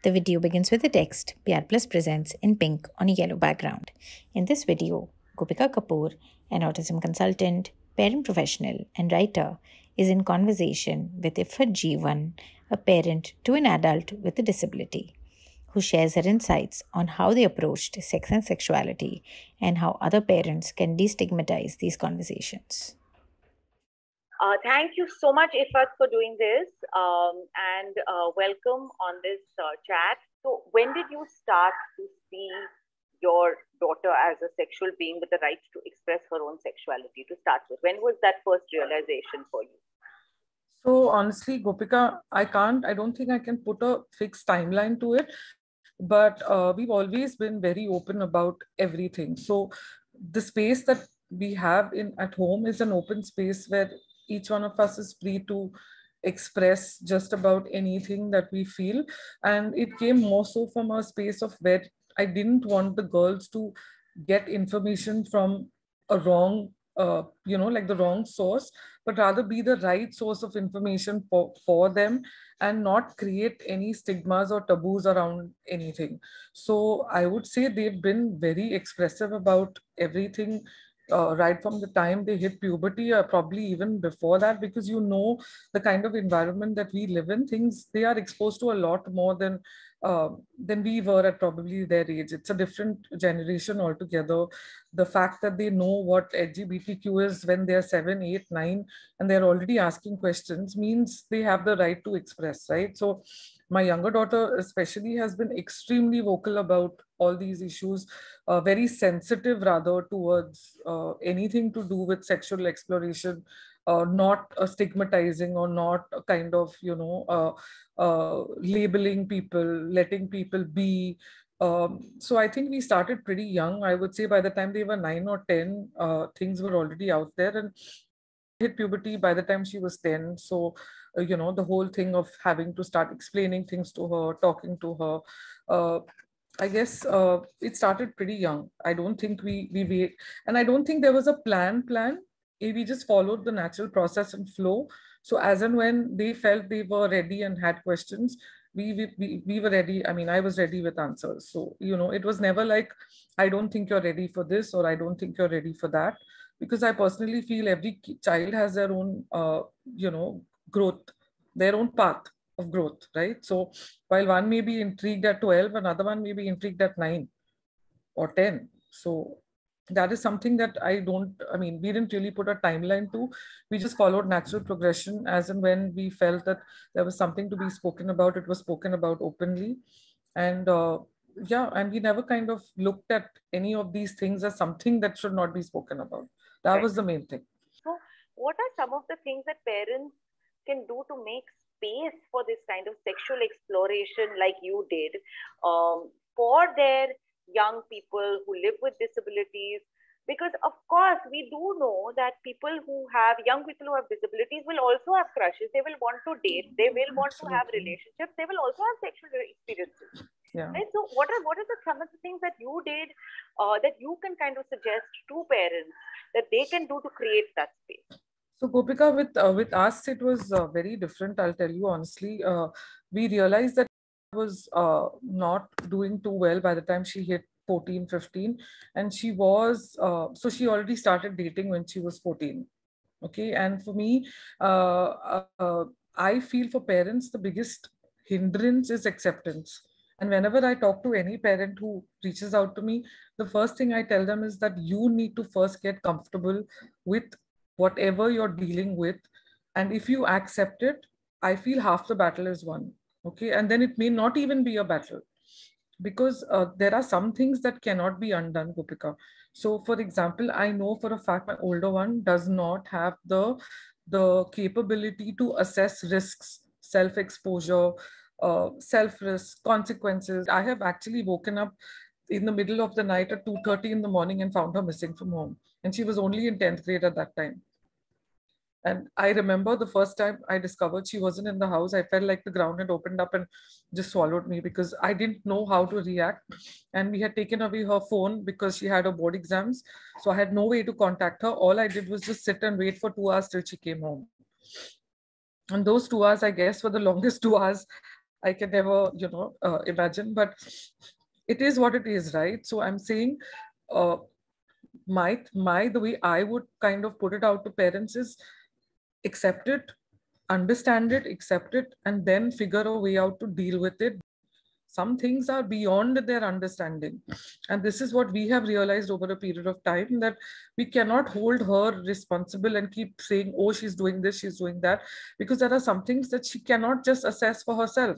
The video begins with the text Pyaar Plus presents in pink on a yellow background. In this video, Gopika Kapoor, an autism consultant, parent professional, and writer, is in conversation with Iffat Jeevan, a parent to an adult with a disability, who shares her insights on how they approached sex and sexuality and how other parents can destigmatize these conversations. Thank you so much, Iffat, for doing this and welcome on this chat. So, when did you start to see your daughter as a sexual being with the right to express her own sexuality to start with? When was that first realization for you? So honestly, Gopika, I don't think I can put a fixed timeline to it, but we've always been very open about everything. So the space that we have at home is an open space where each one of us is free to express just about anything that we feel. And it came more so from a space of where I didn't want the girls to get information from a wrong, like the wrong source, but rather be the right source of information for them and not create any stigmas or taboos around anything. So I would say they've been very expressive about everything right from the time they hit puberty, or probably even before that, because the kind of environment that we live in, things they are exposed to a lot more than we were at probably their age. It's a different generation altogether. The fact that they know what LGBTQ is when they're 7, 8, 9, and they're already asking questions means they have the right to express, right? So my younger daughter especially has been extremely vocal about all these issues, very sensitive rather towards anything to do with sexual exploration, not stigmatizing or not kind of, labeling people, letting people be. So I think we started pretty young. I would say by the time they were 9 or 10, things were already out there, and hit puberty by the time she was 10. So, the whole thing of having to start explaining things to her, talking to her, I guess it started pretty young. I don't think we wait, and I don't think there was a plan. We just followed the natural process and flow. So as and when they felt they were ready and had questions, we were ready. I mean, I was ready with answers. So, it was never like, I don't think you're ready for this, or I don't think you're ready for that, because I personally feel every child has their own, growth, their own path of growth, right? So while one may be intrigued at 12, another one may be intrigued at 9 or 10. So that is something that we didn't really put a timeline to. We just followed natural progression, as and when we felt that there was something to be spoken about, it was spoken about openly. And and we never kind of looked at any of these things as something that should not be spoken about. That was the main thing. So what are some of the things that parents can do to make space for this kind of sexual exploration like you did, for their young people who live with disabilities? Because of course we do know that young people who have disabilities will also have crushes, they will want to date, they will want to have relationships, they will also have sexual experiences. Yeah. Right? So what are some of the things that you did that you can kind of suggest to parents that they can do to create that space? So Gopika, with us, it was very different. I'll tell you honestly. We realized that I was not doing too well by the time she hit 14, 15. And she was, so she already started dating when she was 14. Okay. And for me, I feel for parents, the biggest hindrance is acceptance. And whenever I talk to any parent who reaches out to me, the first thing I tell them is that you need to first get comfortable with whatever you're dealing with. And if you accept it, I feel half the battle is won. Okay. And then it may not even be a battle, because there are some things that cannot be undone, Gopika. So for example, I know for a fact my older one does not have the capability to assess risks, self-exposure, self-risk, consequences. I have actually woken up in the middle of the night at 2:30 in the morning and found her missing from home. And she was only in 10th grade at that time. And I remember the first time I discovered she wasn't in the house, I felt like the ground had opened up and just swallowed me, because I didn't know how to react. And we had taken away her phone because she had her board exams. So I had no way to contact her. All I did was just sit and wait for 2 hours till she came home. And those 2 hours, I guess, were the longest 2 hours I can never, imagine, but it is what it is, right? So I'm saying, uh, the way I would kind of put it out to parents is accept it, understand it, accept it, and then figure a way out to deal with it. Some things are beyond their understanding. And this is what we have realized over a period of time, that we cannot hold her responsible and keep saying, oh, she's doing this, she's doing that, because there are some things that she cannot just assess for herself.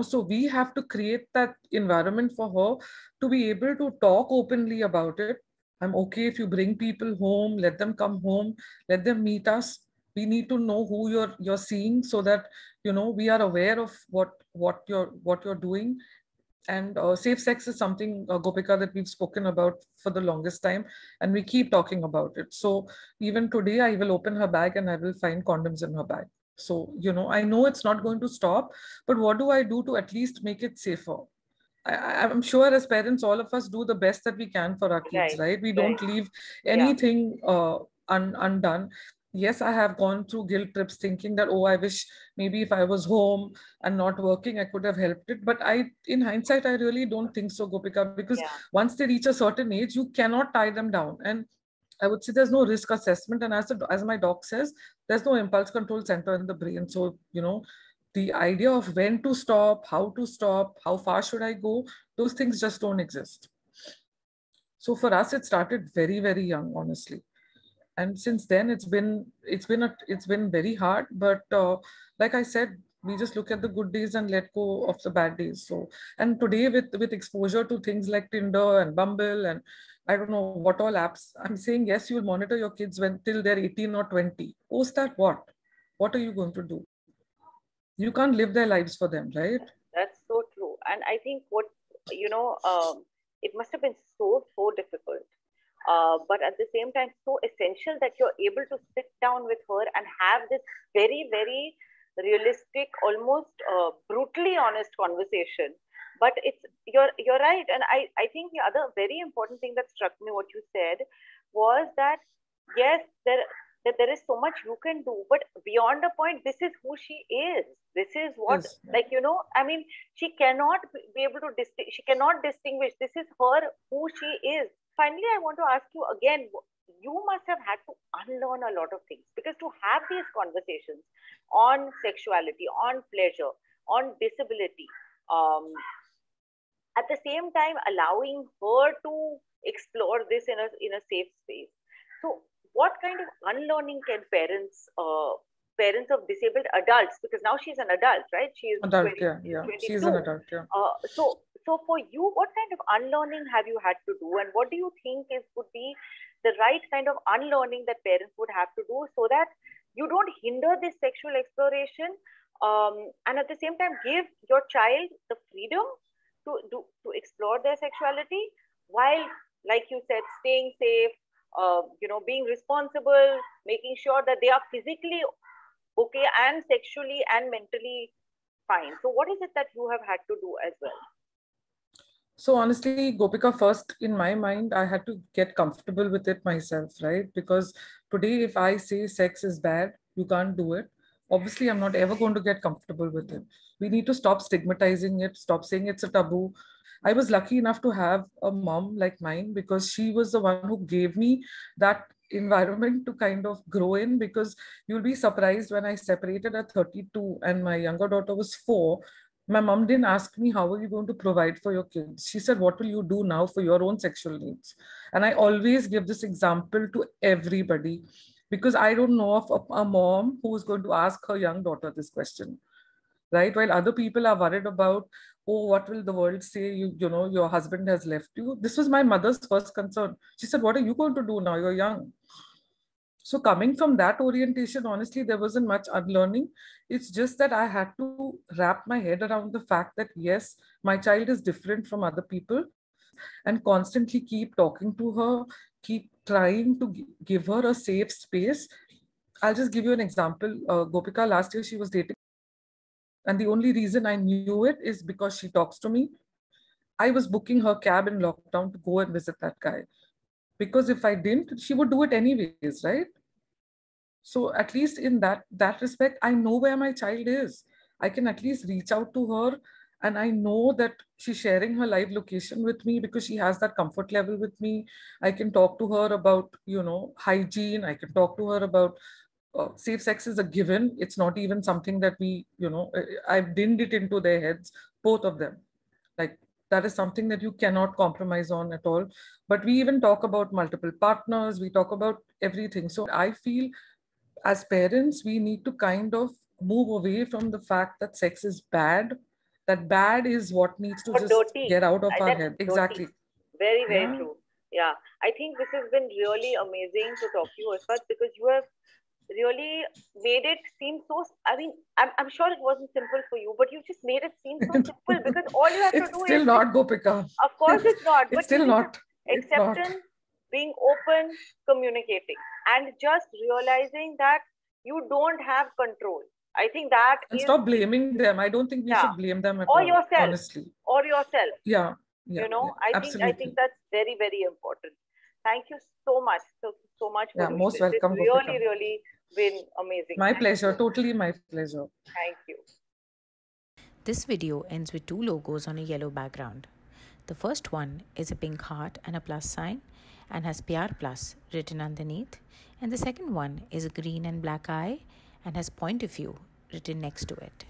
So we have to create that environment for her to be able to talk openly about it. I'm okay if you bring people home, let them come home, let them meet us. We need to know who you're seeing, so that we are aware of what you're doing. And safe sex is something, Gopika, that we've spoken about for the longest time, and we keep talking about it. So even today, I will open her bag and I will find condoms in her bag. So I know it's not going to stop, but what do I do to at least make it safer? I'm sure as parents, all of us do the best that we can for our kids, right? We don't leave Yeah. anything undone. Yes, I have gone through guilt trips thinking that, oh, I wish maybe if I was home and not working, I could have helped it. But in hindsight, I really don't think so, Gopika, because once they reach a certain age, you cannot tie them down. And I would say there's no risk assessment. And as my doc says, there's no impulse control center in the brain. So, the idea of when to stop, how far should I go, those things just don't exist. So for us, it started very, very young, honestly. And since then, it's been very hard. But like I said, we just look at the good days and let go of the bad days. So, and today with exposure to things like Tinder and Bumble and I don't know what all apps, I'm saying, yes, you'll monitor your kids till they're 18 or 20. Post that, what? What are you going to do? You can't live their lives for them, right? That's so true. And I think it must have been so, so difficult. But at the same time, so essential that you're able to sit down with her and have this very, very realistic, almost brutally honest conversation. But you're right. And I think the other very important thing that struck me, what you said, was that yes, there is so much you can do, but beyond a point, this is who she is. This is what, I mean, she cannot be able to she cannot distinguish. This is her, who she is. Finally, I want to ask you again, you must have had to unlearn a lot of things, because to have these conversations on sexuality, on pleasure, on disability, at the same time allowing her to explore this in a safe space. So what kind of unlearning can parents of disabled adults, because now she's an adult, right? She is adult, 20, yeah. 22. She's an adult, yeah. So for you, what kind of unlearning have you had to do, and what do you think would be the right kind of unlearning that parents would have to do, so that you don't hinder this sexual exploration, and at the same time give your child the freedom to explore their sexuality, while, like you said, staying safe, being responsible, making sure that they are physically okay and sexually and mentally fine. So what is it that you have had to do as well? So honestly, Gopika, first in my mind, I had to get comfortable with it myself, right? Because today, if I say sex is bad, you can't do it. Obviously, I'm not ever going to get comfortable with it. We need to stop stigmatizing it, stop saying it's a taboo. I was lucky enough to have a mom like mine, because she was the one who gave me that environment to kind of grow in. Because you'll be surprised, when I separated at 32 and my younger daughter was 4, my mom didn't ask me, how are you going to provide for your kids? She said, what will you do now for your own sexual needs? And I always give this example to everybody, because I don't know of a mom who is going to ask her young daughter this question, right? While other people are worried about, oh, what will the world say? Your husband has left you. This was my mother's first concern. She said, what are you going to do now? You're young. So coming from that orientation, honestly, there wasn't much unlearning. It's just that I had to wrap my head around the fact that, yes, my child is different from other people, and constantly keep talking to her, keep trying to give her a safe space. I'll just give you an example. Gopika, last year she was dating. And the only reason I knew it is because she talks to me. I was booking her cab in lockdown to go and visit that guy. Because if I didn't, she would do it anyways, right? So at least in that respect, I know where my child is. I can at least reach out to her, and I know that she's sharing her live location with me because she has that comfort level with me. I can talk to her about, hygiene. I can talk to her about safe sex is a given. It's not even something that I've dinned it into their heads, both of them. Like, that is something that you cannot compromise on at all. But we even talk about multiple partners, we talk about everything. So I feel as parents, we need to kind of move away from the fact that sex is bad. That bad is what needs to Or just dirty. get out of our That's head. dirty. Exactly. Very, very Yeah. true. Yeah. I think this has been really amazing to talk to you, Iffat, because you have really made it seem so. I mean, I'm sure it wasn't simple for you, but you just made it seem so simple because all you have to It's do is still not, Gopika. of course it's not, It's but you still just not. It's not. acceptance, being open, communicating, and just realizing that you don't have control. I think that And is, stop blaming them. I don't think we yeah, should blame them at or all, yourself, honestly. or yourself. Yeah, yeah, yeah, I think absolutely. that's very, very important. Thank you so much, so much for Yeah, doing most this. It's welcome, really, Gopika. really been amazing. My Thank pleasure, you. totally my pleasure. Thank you. This video ends with two logos on a yellow background. The first one is a pink heart and a plus sign and has Pyaar Plus written underneath. And the second one is a green and black eye and has point of view written next to it.